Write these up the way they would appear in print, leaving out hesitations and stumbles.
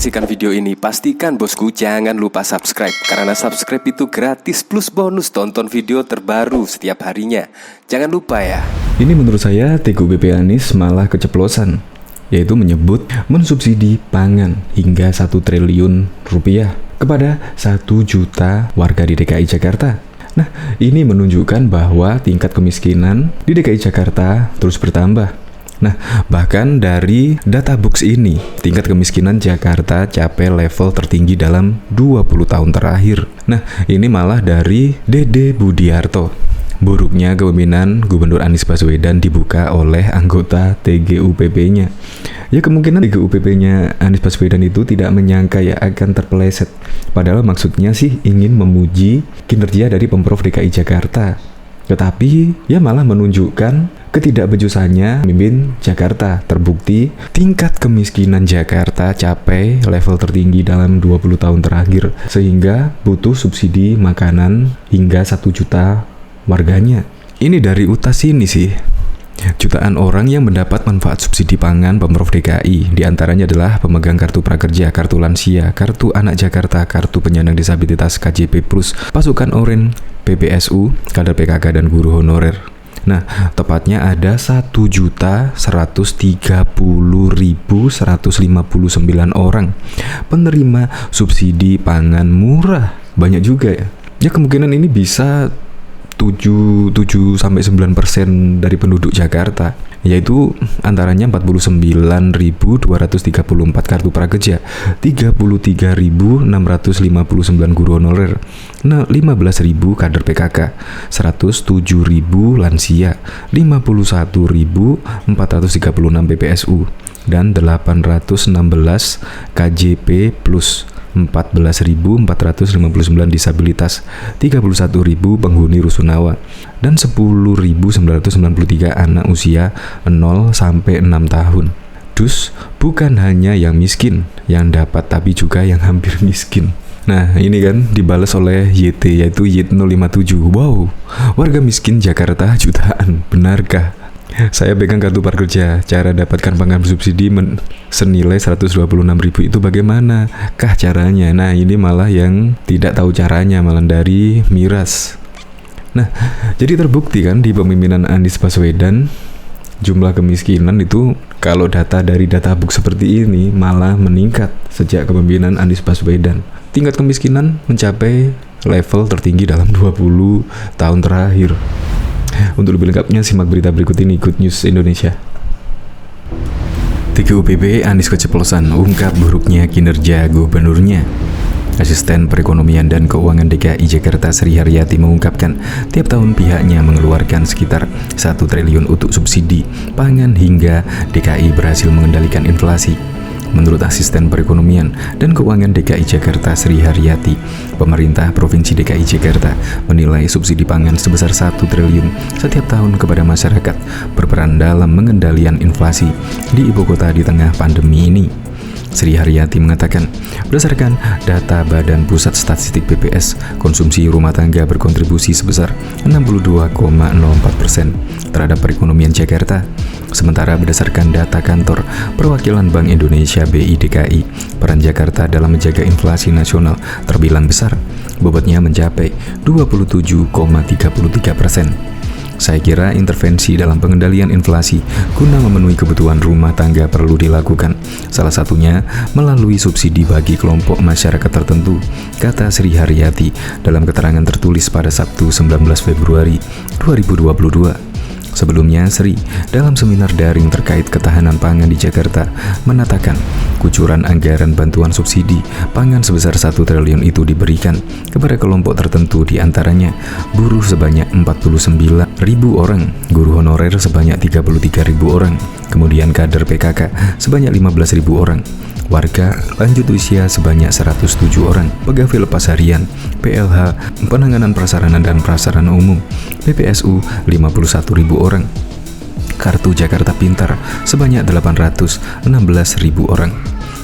menyaksikan video ini, pastikan bosku jangan lupa subscribe. Karena subscribe itu gratis plus bonus tonton video terbaru setiap harinya. Jangan lupa ya. Ini menurut saya TGUPP Anies malah keceplosan, yaitu menyebut mensubsidi pangan hingga 1 triliun rupiah kepada 1 juta warga di DKI Jakarta. Nah, ini menunjukkan bahwa tingkat kemiskinan di DKI Jakarta terus bertambah. Nah, bahkan dari data box ini, tingkat kemiskinan Jakarta capai level tertinggi dalam 20 tahun terakhir. Nah, ini malah dari Dede Budiarto. Buruknya kepemimpinan Gubernur Anies Baswedan dibuka oleh anggota TGUPP-nya. Ya, kemungkinan TGUPP-nya Anies Baswedan itu tidak menyangka ya akan terpeleset. Padahal maksudnya sih ingin memuji kinerja dari Pemprov DKI Jakarta. Tetapi ya malah menunjukkan ketidakbejusannya memimpin Jakarta. Terbukti tingkat kemiskinan Jakarta capai level tertinggi dalam 20 tahun terakhir, sehingga butuh subsidi makanan hingga 1 juta warganya. Ini dari UTAS ini sih. Jutaan orang yang mendapat manfaat subsidi pangan Pemprov DKI, diantaranya adalah pemegang kartu prakerja, kartu lansia, kartu anak Jakarta, kartu penyandang disabilitas KJP+, pasukan oranye, PPSU, kader PKK, dan guru honorer. Nah, tepatnya ada 1.130.159 orang penerima subsidi pangan murah. Banyak juga ya. Ya, kemungkinan ini bisa 7-9% dari penduduk Jakarta, yaitu antaranya 49.234 kartu prakerja, 33.659 guru honorer, 15.000 kader PKK, 107.000 lansia, 51.436 PPSU, dan 816 KJP+, 14.459 disabilitas, 31.000 penghuni rusunawa, dan 10.993 anak usia 0 sampai 6 tahun. Dus, bukan hanya yang miskin yang dapat, tapi juga yang hampir miskin. Nah, ini kan dibalas oleh YT, yaitu YT057. Wow, warga miskin Jakarta jutaan, benarkah? Saya pegang kartu prakerja, cara dapatkan pangan bersubsidi senilai 126.000 itu bagaimana kah caranya? Nah, ini malah yang tidak tahu caranya, malah dari miras. Nah, jadi terbukti kan di pemimpinan Anies Baswedan, jumlah kemiskinan itu kalau data dari data book seperti ini malah meningkat sejak kepemimpinan Anies Baswedan. Tingkat kemiskinan mencapai level tertinggi dalam 20 tahun terakhir. Untuk lebih lengkapnya simak berita berikut ini, Good News Indonesia. TGUPP Anies keceplosan, ungkap buruknya kinerja gubernurnya. Asisten Perekonomian dan Keuangan DKI Jakarta Sri Haryati mengungkapkan tiap tahun pihaknya mengeluarkan sekitar 1 triliun untuk subsidi pangan hingga DKI berhasil mengendalikan inflasi. Menurut Asisten Perekonomian dan Keuangan DKI Jakarta Sri Haryati, pemerintah Provinsi DKI Jakarta menilai subsidi pangan sebesar 1 triliun setiap tahun kepada masyarakat berperan dalam pengendalian inflasi di ibu kota di tengah pandemi ini. Sri Haryati mengatakan, berdasarkan data Badan Pusat Statistik BPS, konsumsi rumah tangga berkontribusi sebesar 62,04% terhadap perekonomian Jakarta. Sementara berdasarkan data kantor Perwakilan Bank Indonesia BI DKI, peran Jakarta dalam menjaga inflasi nasional terbilang besar, bobotnya mencapai 27,33%. Saya kira intervensi dalam pengendalian inflasi guna memenuhi kebutuhan rumah tangga perlu dilakukan. Salah satunya melalui subsidi bagi kelompok masyarakat tertentu, kata Sri Haryati dalam keterangan tertulis pada Sabtu 19 Februari 2022. Sebelumnya, Sri dalam seminar daring terkait ketahanan pangan di Jakarta menatakan kucuran anggaran bantuan subsidi pangan sebesar 1 triliun itu diberikan kepada kelompok tertentu, diantaranya buruh sebanyak 49.000 orang, guru honorer sebanyak 33.000 orang, kemudian kader PKK sebanyak 15.000 orang, warga lanjut usia sebanyak 107 orang, pegawai lepas harian, PLH, penanganan prasarana dan prasarana umum, PPSU 51.000 orang, kartu Jakarta Pintar sebanyak 816.000 orang.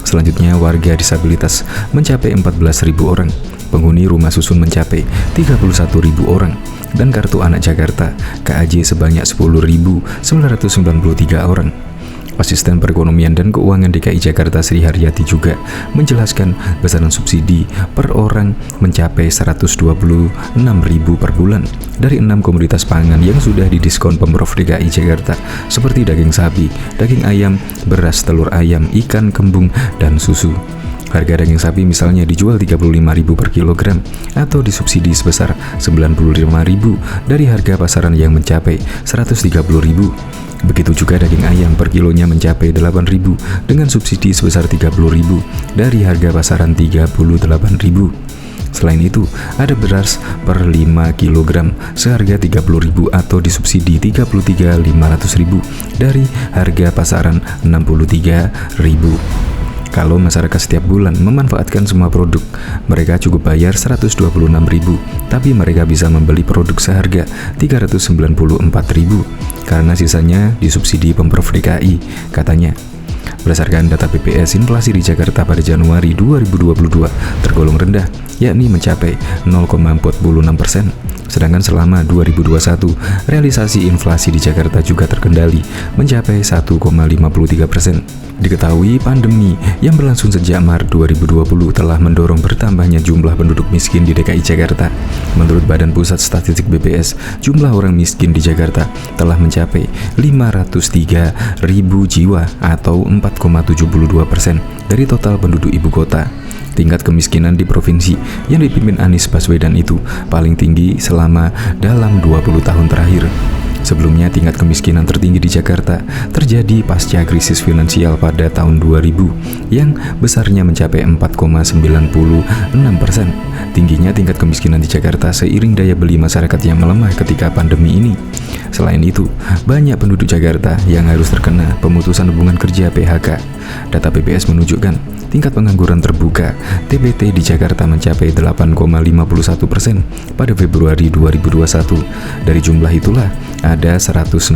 Selanjutnya warga disabilitas mencapai 14.000 orang, penghuni rumah susun mencapai 31.000 orang, dan kartu anak Jakarta KAJ sebanyak 10.993 orang. Asisten Perekonomian dan Keuangan DKI Jakarta Sri Haryati juga menjelaskan besaran subsidi per orang mencapai 126.000 per bulan dari 6 komoditas pangan yang sudah didiskon Pemprov DKI Jakarta seperti daging sapi, daging ayam, beras, telur ayam, ikan, kembung, dan susu. Harga daging sapi misalnya dijual 35.000 per kilogram atau disubsidi sebesar 95.000 dari harga pasaran yang mencapai 130.000. Begitu juga daging ayam per kilonya mencapai 8.000 dengan subsidi sebesar 30.000 dari harga pasaran 38.000. Selain itu, ada beras per 5 kg seharga 30.000 atau disubsidi 33.500.000 dari harga pasaran 63.000. Kalau masyarakat setiap bulan memanfaatkan semua produk, mereka cukup bayar 126.000, tapi mereka bisa membeli produk seharga 394.000 karena sisanya disubsidi Pemprov DKI, katanya. Berdasarkan data BPS, inflasi di Jakarta pada Januari 2022 tergolong rendah, yakni mencapai 0,46%. Sedangkan selama 2021, realisasi inflasi di Jakarta juga terkendali, mencapai 1,53%. Diketahui pandemi yang berlangsung sejak Maret 2020 telah mendorong bertambahnya jumlah penduduk miskin di DKI Jakarta. Menurut Badan Pusat Statistik BPS, jumlah orang miskin di Jakarta telah mencapai 503.000 jiwa atau 4,72% dari total penduduk ibu kota. Tingkat kemiskinan di provinsi yang dipimpin Anies Baswedan itu paling tinggi selama dalam 20 tahun terakhir. Sebelumnya, tingkat kemiskinan tertinggi di Jakarta terjadi pasca krisis finansial pada tahun 2000 yang besarnya mencapai 4,96%. Tingginya tingkat kemiskinan di Jakarta seiring daya beli masyarakat yang melemah ketika pandemi ini. Selain itu, banyak penduduk Jakarta yang harus terkena pemutusan hubungan kerja (PHK). Data BPS menunjukkan tingkat pengangguran terbuka (TPT) di Jakarta mencapai 8,51% pada Februari 2021. Dari jumlah itulah, ada 119.000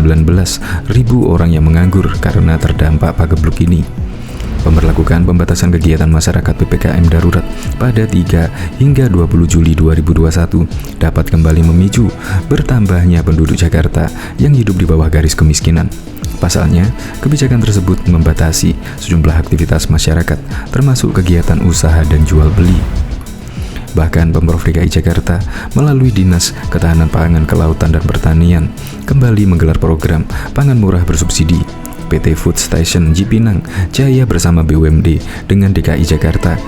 orang yang menganggur karena terdampak pagebluk ini. Pemberlakuan pembatasan kegiatan masyarakat PPKM darurat pada 3 hingga 20 Juli 2021 dapat kembali memicu bertambahnya penduduk Jakarta yang hidup di bawah garis kemiskinan. Pasalnya, kebijakan tersebut membatasi sejumlah aktivitas masyarakat, termasuk kegiatan usaha dan jual beli. Bahkan Pemprov DKI Jakarta melalui Dinas Ketahanan Pangan, Kelautan, dan Pertanian kembali menggelar program pangan murah bersubsidi. PT Food Station Cipinang Jaya bersama BUMD dengan DKI Jakarta,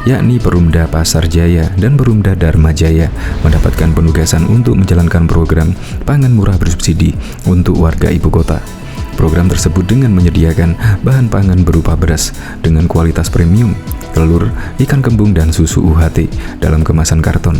yakni Perumda Pasar Jaya dan Perumda Dharma Jaya, mendapatkan penugasan untuk menjalankan program pangan murah bersubsidi untuk warga ibu kota. Program tersebut dengan menyediakan bahan pangan berupa beras dengan kualitas premium, telur, ikan kembung, dan susu UHT dalam kemasan karton.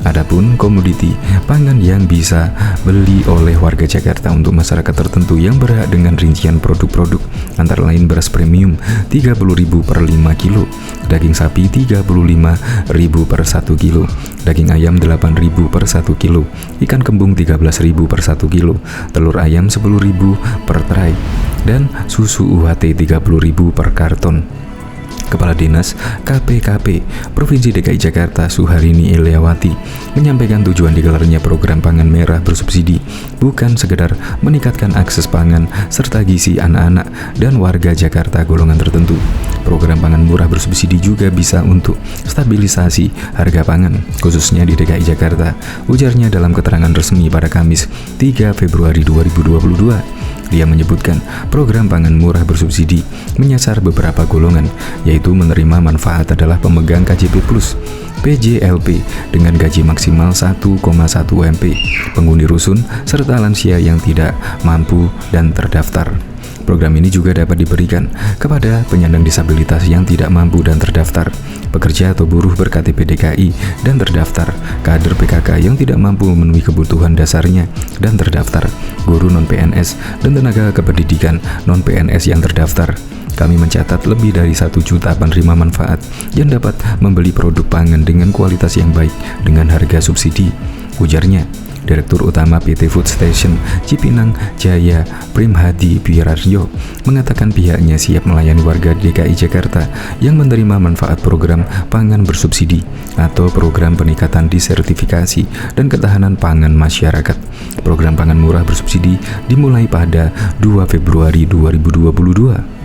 Adapun komoditi pangan yang bisa beli oleh warga Jakarta untuk masyarakat tertentu yang berhak dengan rincian produk-produk antara lain beras premium 30.000 per 5 kilo, daging sapi 35.000 per 1 kilo, daging ayam 8.000 per 1 kilo, ikan kembung 13.000 per 1 kilo, telur ayam 10.000 per tray, dan susu UHT 30.000 per karton. Kepala Dinas KPKP Provinsi DKI Jakarta Suharini Eliawati menyampaikan tujuan digelarnya program pangan merah bersubsidi bukan sekedar meningkatkan akses pangan serta gizi anak-anak dan warga Jakarta golongan tertentu. Program pangan murah bersubsidi juga bisa untuk stabilisasi harga pangan, khususnya di DKI Jakarta, ujarnya dalam keterangan resmi pada Kamis 3 Februari 2022. Dia menyebutkan program pangan murah bersubsidi menyasar beberapa golongan, yaitu menerima manfaat adalah pemegang KJP Plus, PJLP dengan gaji maksimal 1,1 UMP, penghuni rusun, serta lansia yang tidak mampu dan terdaftar. Program ini juga dapat diberikan kepada penyandang disabilitas yang tidak mampu dan terdaftar, pekerja atau buruh ber-KTP DKI dan terdaftar, kader PKK yang tidak mampu memenuhi kebutuhan dasarnya dan terdaftar, guru non-PNS, dan tenaga kependidikan non-PNS yang terdaftar. Kami mencatat lebih dari 1 juta penerima manfaat yang dapat membeli produk pangan dengan kualitas yang baik dengan harga subsidi, ujarnya. Direktur Utama PT Food Station Cipinang Jaya Primhadi Wiraryo mengatakan pihaknya siap melayani warga DKI Jakarta yang menerima manfaat program pangan bersubsidi atau program peningkatan disertifikasi dan ketahanan pangan masyarakat. Program pangan murah bersubsidi dimulai pada 2 Februari 2022.